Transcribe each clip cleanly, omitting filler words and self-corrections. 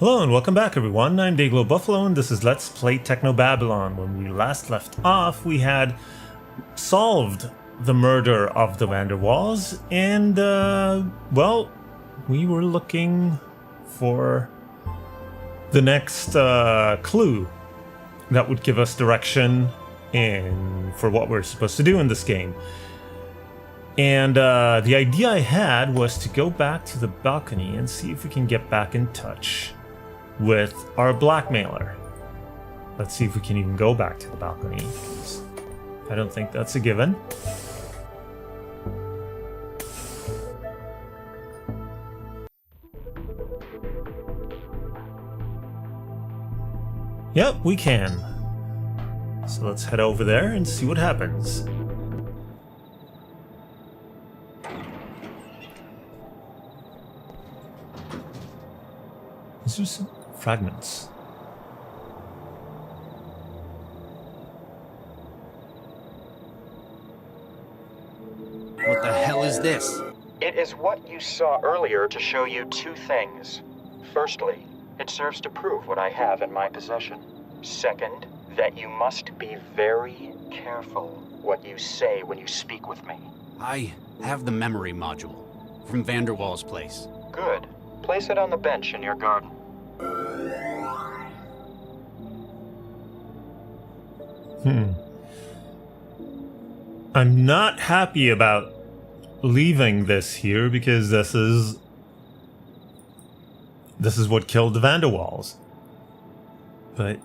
Hello and welcome back everyone, I'm Day-Glo Buffalo and this is Let's Play Technobabylon. When we last left off, we had solved the murder of the Van der Waals and, well, we were looking for the next clue that would give us direction for what we're supposed to do in this game. And the idea I had was to go back to the balcony and see if we can get back in touch with our blackmailer. Let's see if we can even go back to the balcony, because I don't think that's a given. Yep, we can. So let's head over there and see what happens. These are some fragments. What the hell is this? It is what you saw earlier to show you two things. Firstly, it serves to prove what I have in my possession. Second, that you must be very careful what you say when you speak with me. I have the memory module from Van der Waals' place. Good. Place it on the bench in your garden. I'm not happy about leaving this here because this is what killed the Van der Waals. But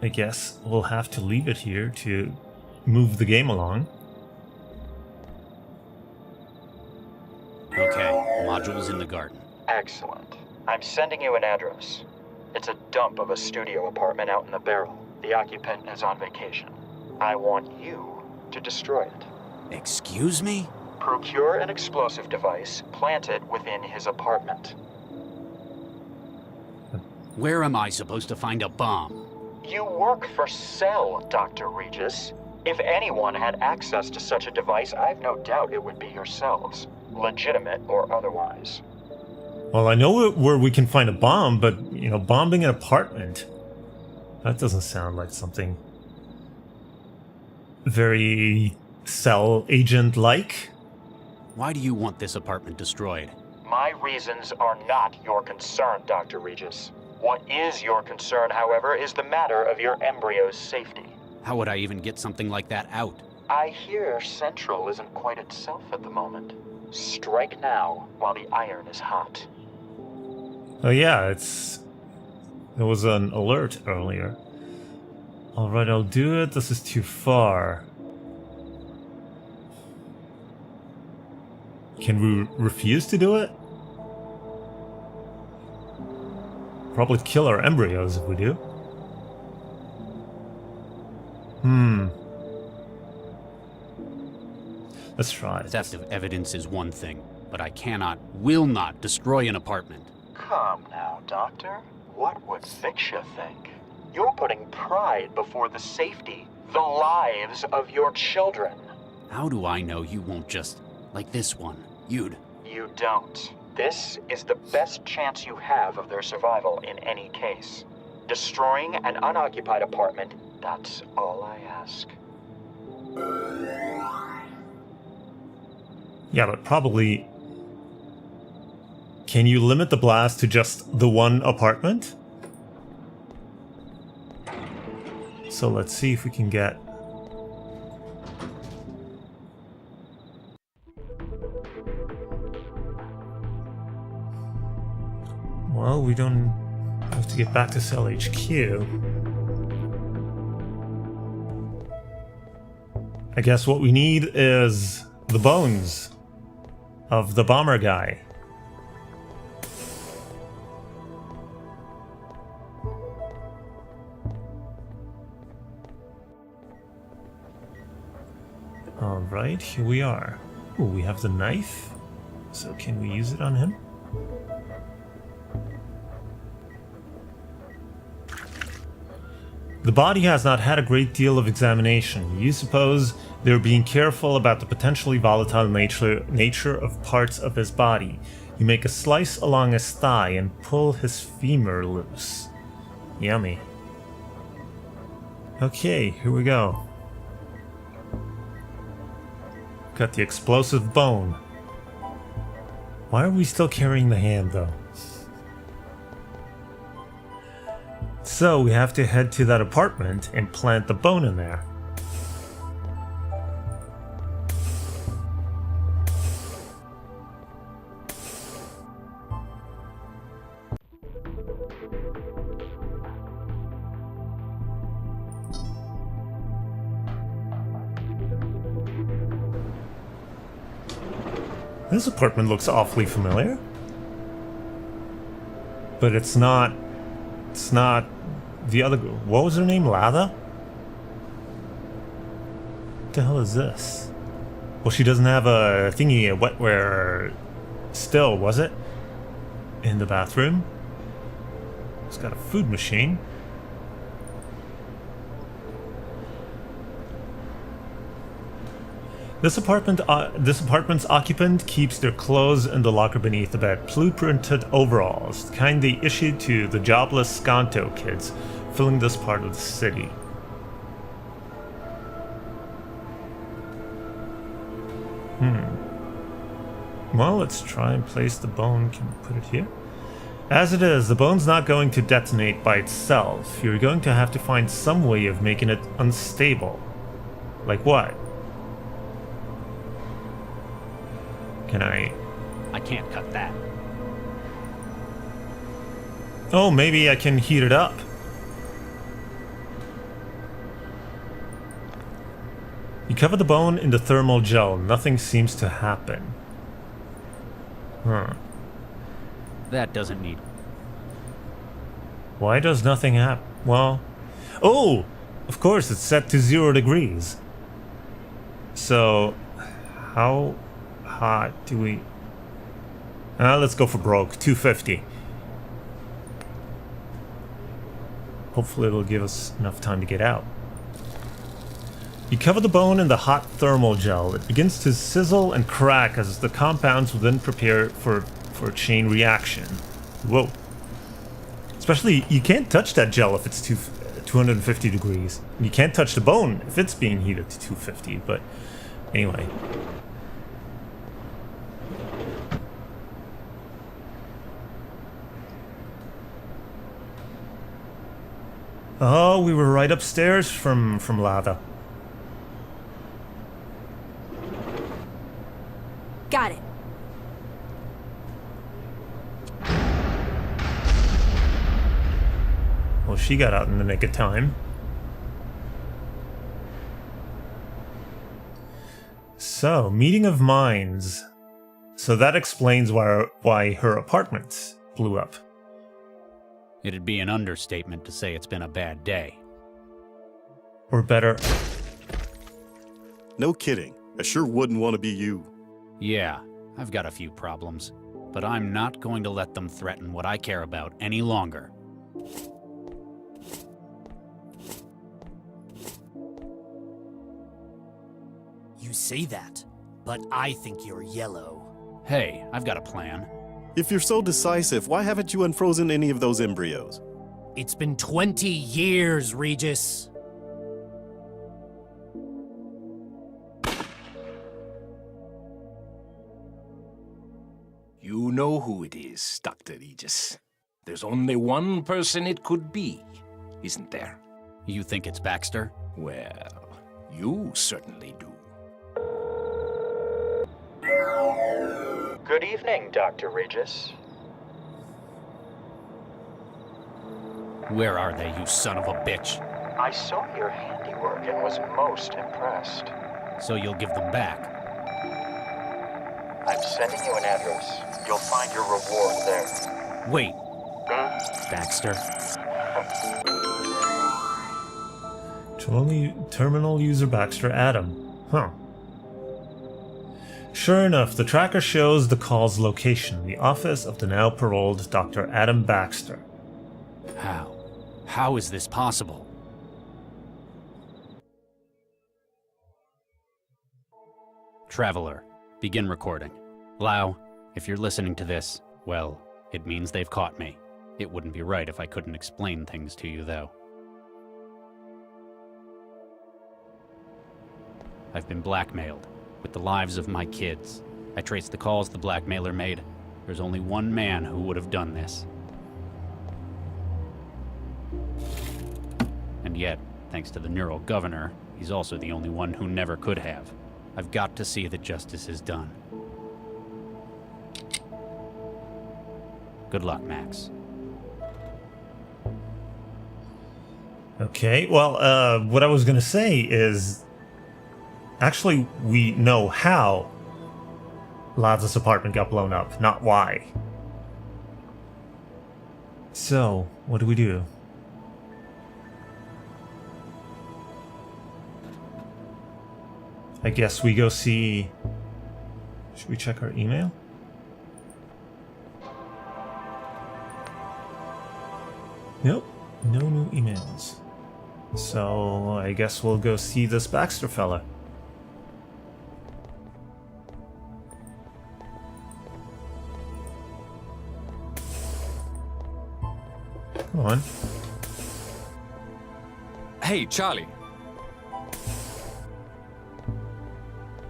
I guess we'll have to leave it here to move the game along. Okay, module's in the garden. Excellent. I'm sending you an address. It's a dump of a studio apartment out in the barrel. The occupant is on vacation. I want you to destroy it. Excuse me? Procure an explosive device, plant it within his apartment. Where am I supposed to find a bomb? You work for Cell, Dr. Regis. If anyone had access to such a device, I've no doubt it would be yourselves. Legitimate or otherwise. Well, I know where we can find a bomb, but, you know, bombing an apartment, that doesn't sound like something very Cell agent-like. Why do you want this apartment destroyed? My reasons are not your concern, Dr. Regis. What is your concern, however, is the matter of your embryo's safety. How would I even get something like that out? I hear Central isn't quite itself at the moment. Strike now, while the iron is hot. Oh yeah, there was an alert earlier. Alright, I'll do it. This is too far. Can we refuse to do it? Probably kill our embryos if we do. Let's try it. Theft of evidence is one thing, but I will not destroy an apartment. Come now, Doctor. What would Fiksha think? You're putting pride before the safety, the lives of your children. How do I know you won't just, like this one, You don't. This is the best chance you have of their survival in any case. Destroying an unoccupied apartment, that's all I ask. Yeah, but probably... Can you limit the blast to just the one apartment? So let's see if we can get... Well, we don't have to get back to Cell HQ. I guess what we need is the bones of the bomber guy. Alright, here we are. Ooh, we have the knife. So can we use it on him? The body has not had a great deal of examination. You suppose they're being careful about the potentially volatile nature of parts of his body. You make a slice along his thigh and pull his femur loose. Yummy. Okay, here we go. Got the explosive bone. Why are we still carrying the hand, though? So we have to head to that apartment and plant the bone in there. This apartment looks awfully familiar. But it's not the other girl. What was her name? Latha? What the hell is this? Well, she doesn't have a thingy, a wetware still, was it? In the bathroom. It's got a food machine. This apartment's occupant keeps their clothes in the locker beneath the bed. Blueprinted overalls, the kind they issued to the jobless Skanto kids filling this part of the city. Well, let's try and place the bone. Can we put it here? As it is, the bone's not going to detonate by itself. You're going to have to find some way of making it unstable. Like what? I can't cut that. Oh, maybe I can heat it up. You cover the bone in the thermal gel. Nothing seems to happen. Huh. That doesn't need... Why does nothing happen? Well... Oh! Of course, it's set to 0 degrees. So... How hot do we... let's go for broke. 250. Hopefully it'll give us enough time to get out. You cover the bone in the hot thermal gel. It begins to sizzle and crack as the compounds within prepare for a chain reaction. Whoa. Especially, you can't touch that gel if it's 250 degrees. You can't touch the bone if it's being heated to 250, but anyway. Oh, we were right upstairs from Latha. Got it. Well, she got out in the nick of time. So, meeting of minds. So that explains why her apartment blew up. It'd be an understatement to say it's been a bad day. Or better... No kidding. I sure wouldn't want to be you. Yeah, I've got a few problems, but I'm not going to let them threaten what I care about any longer. You say that, but I think you're yellow. Hey, I've got a plan. If you're so decisive, why haven't you unfrozen any of those embryos? It's been 20 years, Regis. You know who it is, Dr. Regis. There's only one person it could be, isn't there? You think it's Baxter? Well, you certainly do. Good evening, Dr. Regis. Where are they, you son of a bitch? I saw your handiwork and was most impressed. So you'll give them back? I'm sending you an address. You'll find your reward there. Wait. Baxter? Terminal user Baxter Adam. Huh. Sure enough, the tracker shows the call's location, the office of the now paroled Dr. Adam Baxter. How? How is this possible? Traveler, begin recording. Lau, If you're listening to this, well, it means they've caught me. It wouldn't be right if I couldn't explain things to you, though. I've been blackmailed, with the lives of my kids. I traced the calls the blackmailer made. There's only one man who would have done this. And yet, thanks to the neural governor, he's also the only one who never could have. I've got to see that justice is done. Good luck, Max. Okay, well, what I was gonna say is... Actually, we know how Lav's apartment got blown up, not why. So, what do we do? I guess we go see... Should we check our email? Nope, no new emails. So, I guess we'll go see this Baxter fella. Come on. Hey, Charlie.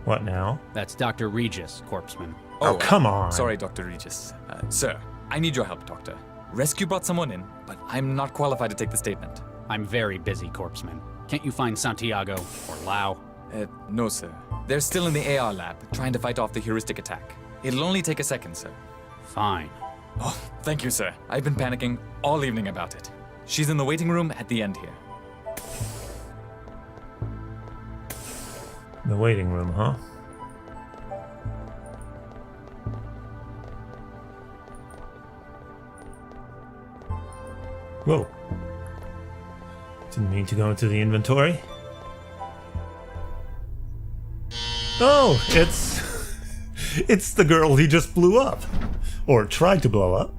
What now? That's Dr. Regis, Corpseman. Oh, come on. Sorry, Dr. Regis. Sir, I need your help, Doctor. Rescue brought someone in, but I'm not qualified to take the statement. I'm very busy, Corpseman. Can't you find Santiago or Lau? No, sir. They're still in the AR lab, trying to fight off the heuristic attack. It'll only take a second, sir. Fine. Oh, thank you, sir. I've been panicking all evening about it. She's in the waiting room at the end here. The waiting room, huh? Whoa. Didn't mean to go into the inventory. Oh, it's... it's the girl he just blew up. Or tried to blow up.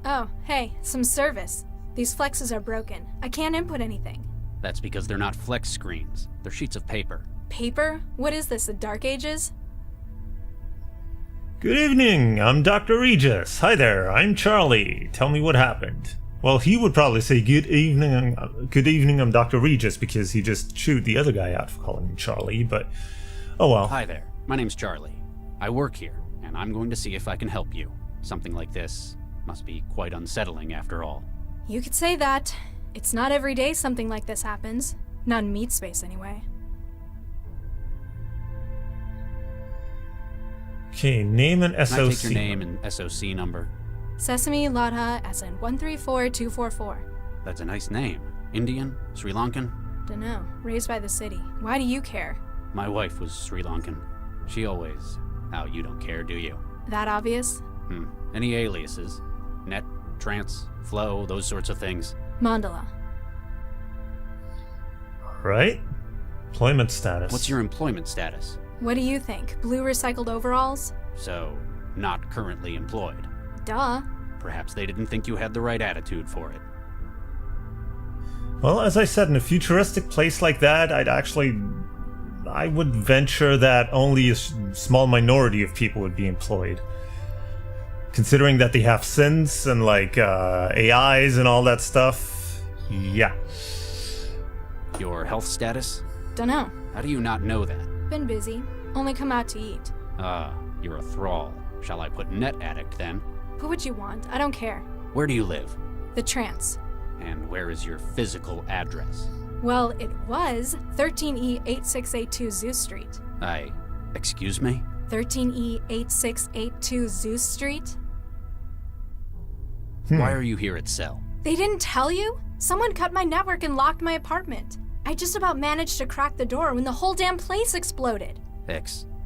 Oh, hey, some service. These flexes are broken. I can't input anything. That's because they're not flex screens. They're sheets of paper. Paper? What is this, the Dark Ages? Good evening, I'm Dr. Regis. Hi there, I'm Charlie. Tell me what happened. Well, he would probably say good evening, I'm Dr. Regis, because he just chewed the other guy out for calling him Charlie, but oh well. Hi there, my name's Charlie. I work here, and I'm going to see if I can help you. Something like this must be quite unsettling after all. You could say that. It's not every day something like this happens. Not in meat space, anyway. Okay, name and SOC. Can I take your name and SOC number? Sesame Ladha SN 134244. That's a nice name. Indian? Sri Lankan? Dunno. Raised by the city. Why do you care? My wife was Sri Lankan. She always... Oh, you don't care, do you? That obvious? Any aliases? Net, trance, flow, those sorts of things? Mandala. Right? Employment status. What's your employment status? What do you think? Blue recycled overalls? So, not currently employed. Duh. Perhaps they didn't think you had the right attitude for it. Well, as I said, in a futuristic place like that, I would venture that only a small minority of people would be employed. Considering that they have synths and like AIs and all that stuff, yeah. Your health status? Dunno. How do you not know that? Been busy. Only come out to eat. You're a thrall. Shall I put net addict then? Put what you want. I don't care. Where do you live? The trance. And where is your physical address? Well, it was 13E8682 Zeus Street. Excuse me? 13E8682 Zeus Street? Why are you here at Cell? They didn't tell you? Someone cut my network and locked my apartment. I just about managed to crack the door when the whole damn place exploded.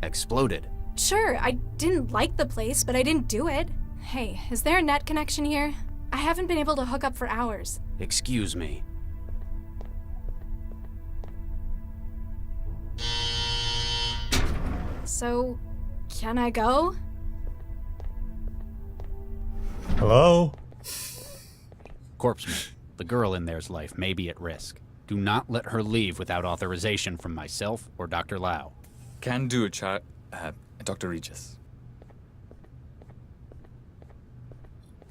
Exploded? Sure, I didn't like the place, but I didn't do it. Hey, is there a net connection here? I haven't been able to hook up for hours. Excuse me. So, can I go? Hello? Corpseman, the girl in there's life may be at risk. Do not let her leave without authorization from myself or Dr. Lau. Can do, Dr. Regis.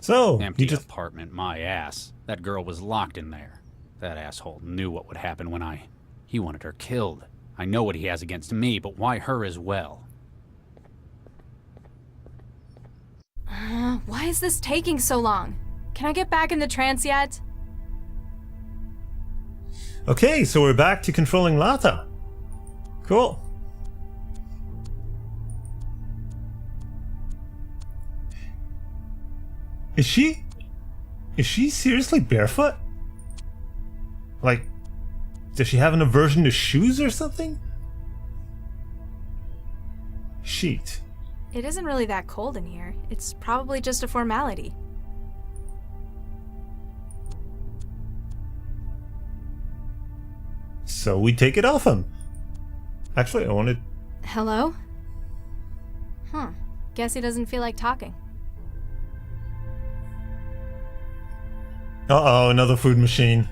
So, Empty you just... apartment, my ass. That girl was locked in there. That asshole knew what would happen when He wanted her killed. I know what he has against me, but why her as well? Why is this taking so long? Can I get back in the trance yet? Okay, so we're back to controlling Lata. Cool. Is she seriously barefoot? Like, does she have an aversion to shoes or something? Sheet. It isn't really that cold in here. It's probably just a formality. So we take it off him. Actually, I wanted... Hello? Guess he doesn't feel like talking. Uh-oh, another food machine.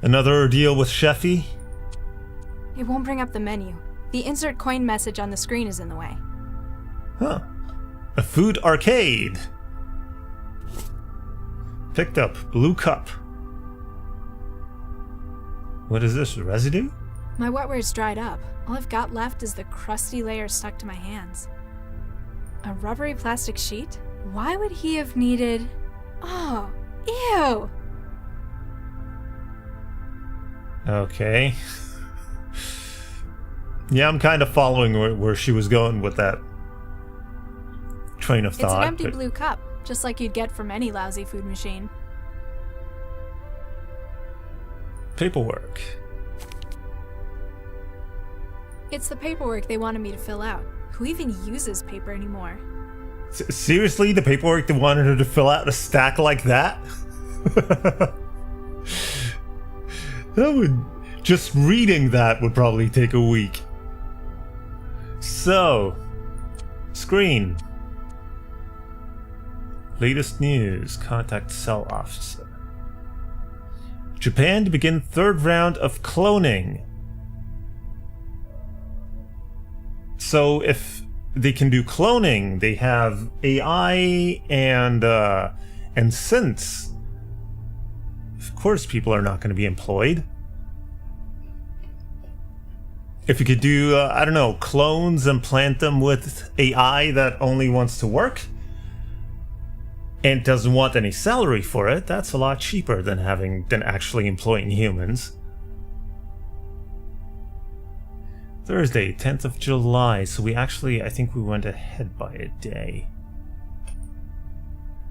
Another ordeal with Sheffy. It won't bring up the menu. The insert coin message on the screen is in the way. Huh. A food arcade. Picked up blue cup. What is this, residue? My wetware's dried up. All I've got left is the crusty layer stuck to my hands. A rubbery plastic sheet? Why would he have needed... Oh, ew! Okay. Yeah, I'm kind of following where she was going with that train of thought. It's an empty but... blue cup, just like you'd get from any lousy food machine. Paperwork. It's the paperwork they wanted me to fill out. Who even uses paper anymore? Seriously? The paperwork they wanted her to fill out a stack like that? That would... Just reading that would probably take a week. So... Screen. Latest news. Contact cell officer. Japan to begin third round of cloning. So if they can do cloning, they have AI and synths. Of course people are not going to be employed. If you could do, I don't know, clones and plant them with AI that only wants to work and doesn't want any salary for it, that's a lot cheaper than actually employing humans. Thursday, 10th of July, so I think we went ahead by a day.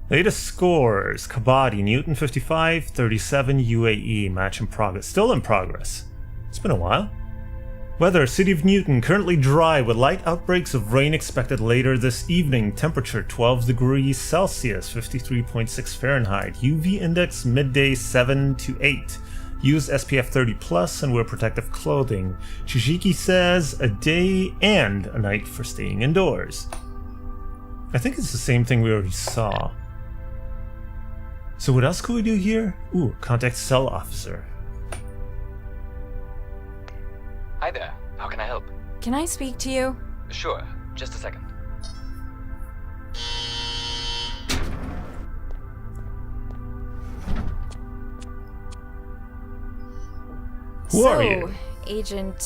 Latest scores, Kabaddi, Newton 55, 37, UAE, match in progress. Still in progress. It's been a while. Weather, City of Newton, currently dry with light outbreaks of rain expected later this evening. Temperature 12 degrees Celsius, 53.6 Fahrenheit. UV index midday 7 to 8. Use SPF 30+ and wear protective clothing. Chijiki says a day and a night for staying indoors. I think it's the same thing we already saw. So what else could we do here? Ooh, contact cell officer. Hi there. How can I help? Can I speak to you? Sure. Just a second. Who are you? Agent,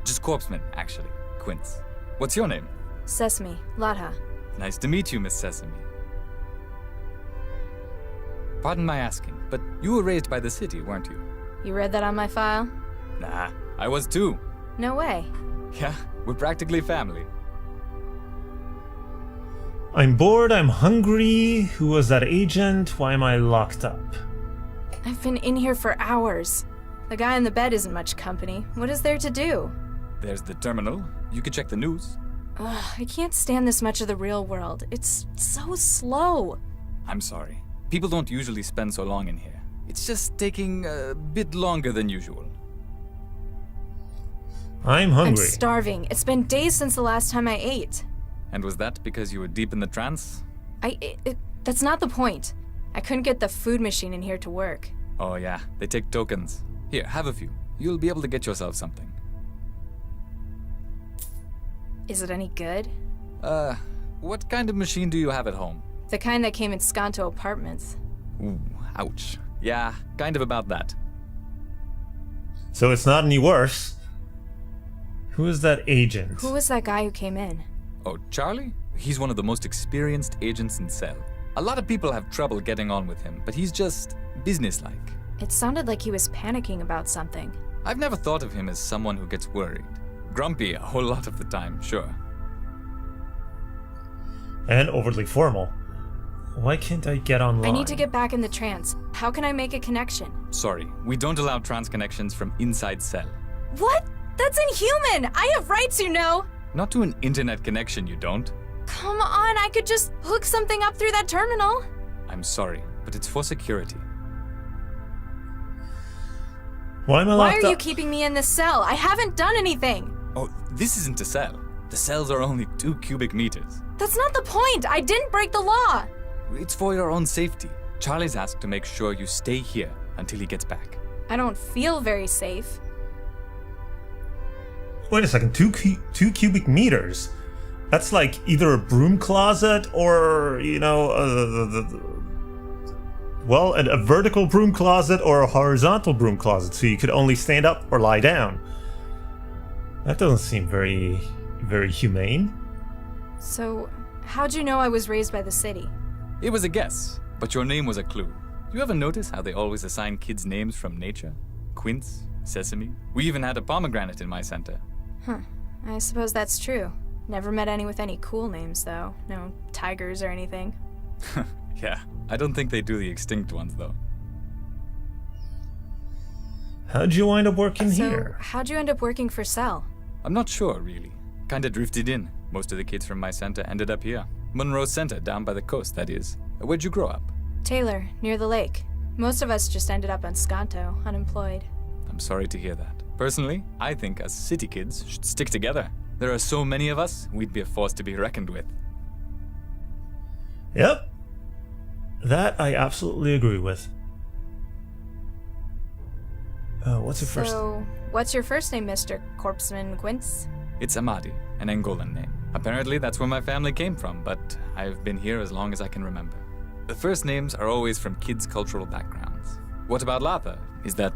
Just Corpseman, actually. Quince. What's your name? Sesame, Latha. Nice to meet you, Miss Sesame. Pardon my asking, but you were raised by the city, weren't you? You read that on my file? Nah, I was too. No way. Yeah, we're practically family. I'm bored, I'm hungry. Who was that agent? Why am I locked up? I've been in here for hours. The guy in the bed isn't much company. What is there to do? There's the terminal. You could check the news. Ugh, I can't stand this much of the real world. It's so slow. I'm sorry. People don't usually spend so long in here. It's just taking a bit longer than usual. I'm hungry. I'm starving. It's been days since the last time I ate. And was that because you were deep in the trance? That's not the point. I couldn't get the food machine in here to work. Oh yeah, they take tokens. Here, have a few. You'll be able to get yourself something. Is it any good? What kind of machine do you have at home? The kind that came in Skanto apartments. Ooh, ouch. Yeah, kind of about that. So it's not any worse. Who is that agent? Who was that guy who came in? Oh, Charlie? He's one of the most experienced agents in Cell. A lot of people have trouble getting on with him, but he's just businesslike. It sounded like he was panicking about something. I've never thought of him as someone who gets worried. Grumpy a whole lot of the time, sure. And overly formal. Why can't I get online? I need to get back in the trance. How can I make a connection? Sorry, we don't allow trans connections from inside Cell. What? That's inhuman! I have rights, you know! Not to an internet connection, you don't. Come on, I could just hook something up through that terminal. I'm sorry, but it's for security. Why am I Why locked are you up? keeping me in this cell? I haven't done anything. Oh, this isn't a cell. The cells are only 2 cubic meters. That's not the point. I didn't break the law. It's for your own safety. Charlie's asked to make sure you stay here until he gets back. I don't feel very safe. Wait a second, 2 cubic meters? That's like either a broom closet or, you know, a vertical broom closet or a horizontal broom closet, so you could only stand up or lie down. That doesn't seem very, very humane. So, how'd you know I was raised by the city? It was a guess, but your name was a clue. You ever notice how they always assign kids names from nature? Quince, Sesame. We even had a pomegranate in my center. Huh. I suppose that's true. Never met any with any cool names, though. No tigers or anything. Yeah, I don't think they do the extinct ones, though. How'd you wind up working So, here? how'd you end up working for Cell? I'm not sure, really. Kinda drifted in. Most of the kids from my center ended up here. Monroe Center, down by the coast, that is. Where'd you grow up? Taylor, near the lake. Most of us just ended up on Skanto, unemployed. I'm sorry to hear that. Personally, I think us city kids should stick together. There are so many of us, we'd be a force to be reckoned with. Yep. That I absolutely agree with. What's your first? So, what's your first name, Mr. Corpseman Quince? It's Amadi, an Angolan name. Apparently that's where my family came from, but I've been here as long as I can remember. The first names are always from kids' cultural backgrounds. What about Latha? Is that,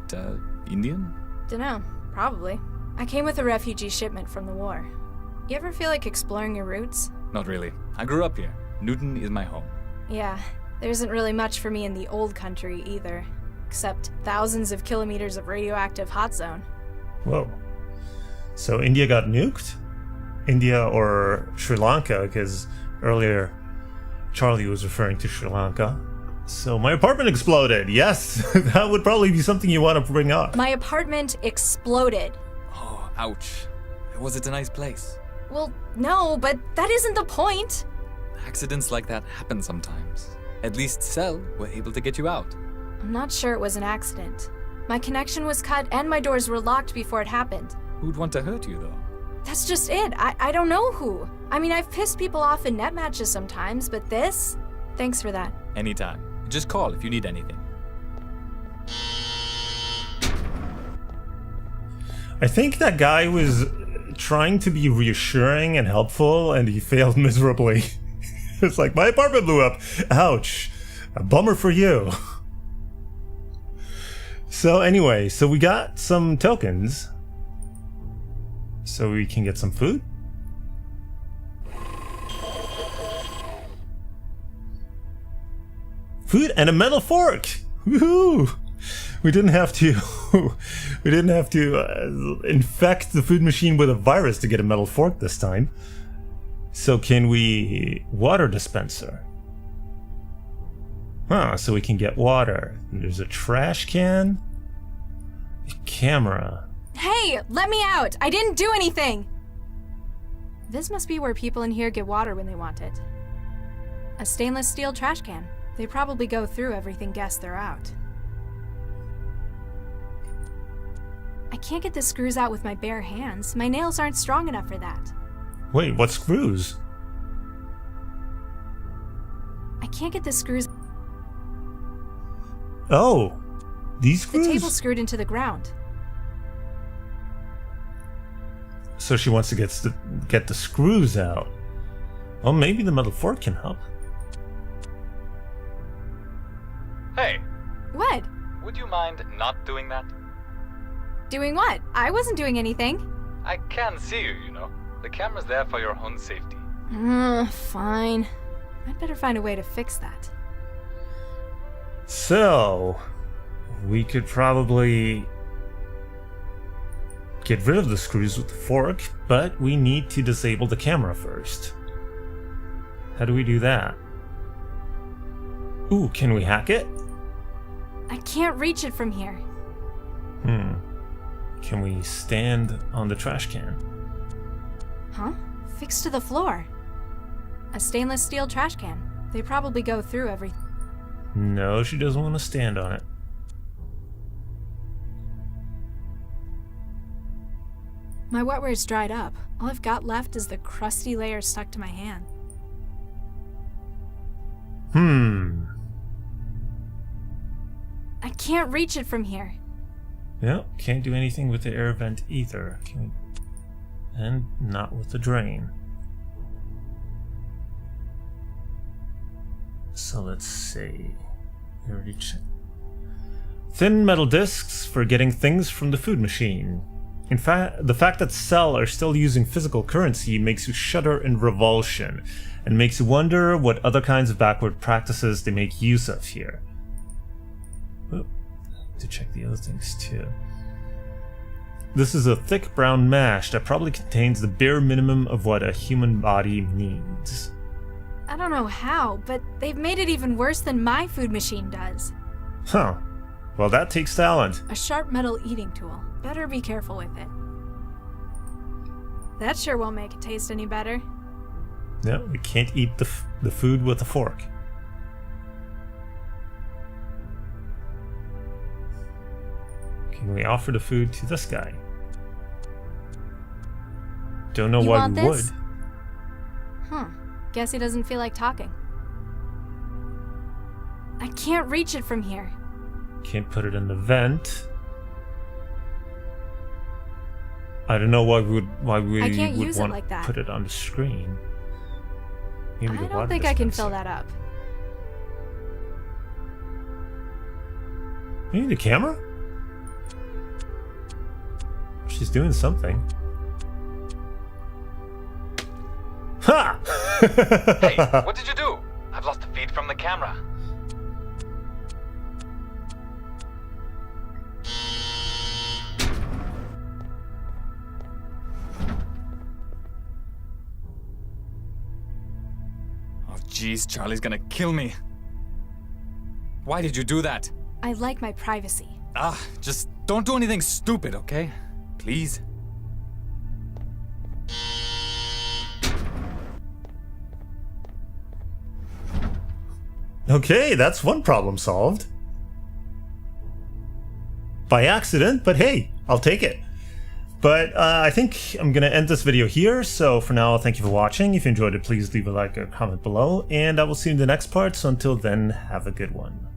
Indian? Dunno, probably. I came with a refugee shipment from the war. You ever feel like exploring your roots? Not really. I grew up here. Newton is my home. Yeah, there isn't really much for me in the old country either, except thousands of kilometers of radioactive hot zone. Whoa. So India got nuked? India or Sri Lanka, because earlier Charlie was referring to Sri Lanka. So my apartment exploded. Yes, that would probably be something you want to bring up. My apartment exploded. Oh, ouch. Was it a nice place? Well, no, but that isn't the point. Accidents like that happen sometimes. At least Cell were able to get you out. I'm not sure it was an accident. My connection was cut and my doors were locked before it happened. Who'd want to hurt you, though? That's just it. I don't know who. I mean, I've pissed people off in net matches sometimes, but this? Thanks for that. Anytime. Just call if you need anything. I think that guy was trying to be reassuring and helpful, and he failed miserably. It's like, my apartment blew up. Ouch. A bummer for you. So anyway, so we got some tokens. So we can get some food. Food and a metal fork. Woohoo! We didn't have to. We didn't have to infect the food machine with a virus to get a metal fork this time. So can we water dispenser? Huh? So we can get water. And there's a trash can. A camera. Hey, let me out! I didn't do anything! This must be where people in here get water when they want it. A stainless steel trash can. They probably go through everything guessed they're out. I can't get the screws out with my bare hands. My nails aren't strong enough for that. Wait, what screws? I can't get the screws. Oh, these The screws? table's screwed into the ground. So she wants to get the screws out. Well, maybe the metal fork can help. Hey, What? would you mind not doing that? Doing what? I wasn't doing anything. I can see you, you know. The camera's there for your own safety. Fine. I'd better find a way to fix that. So, we could probably get rid of the screws with the fork, but we need to disable the camera first. How do we do that? Ooh, can we hack it? I can't reach it from here. Can we stand on the trash can? Huh? Fixed to the floor. A stainless steel trash can. They probably go through everything. No, she doesn't want to stand on it. My wetware's dried up. All I've got left is the crusty layer stuck to my hand. I can't reach it from here. Yep, can't do anything with the air vent either. And not with the drain. So let's see. We already checked. Thin metal discs for getting things from the food machine. In fact, the fact that Cell are still using physical currency makes you shudder in revulsion, and makes you wonder what other kinds of backward practices they make use of here. Oh, to check the other things too. This is a thick brown mash that probably contains the bare minimum of what a human body needs. I don't know how, but they've made it even worse than my food machine does. Huh. Well, that takes talent. A sharp metal eating tool. Better be careful with it. That sure won't make it taste any better. No, we can't eat the food with a fork. Can we offer the food to this guy? Don't know You why want we this? would. Huh. Guess he doesn't feel like talking. I can't reach it from here. Can't put it in the vent. I don't know why we I can't would use it want like to that. put it on the screen. Maybe the I water don't think I can dispenser. fill that up. Maybe the camera? She's doing something. Ha! Hey, what did you do? I've lost the feed from the camera. Oh, jeez, Charlie's gonna kill me. Why did you do that? I like my privacy. Just don't do anything stupid, okay? Please. Okay, that's one problem solved. By accident, but hey, I'll take it. But I think I'm going to end this video here, so for now, thank you for watching. If you enjoyed it, please leave a like or comment below, and I will see you in the next part, so until then, have a good one.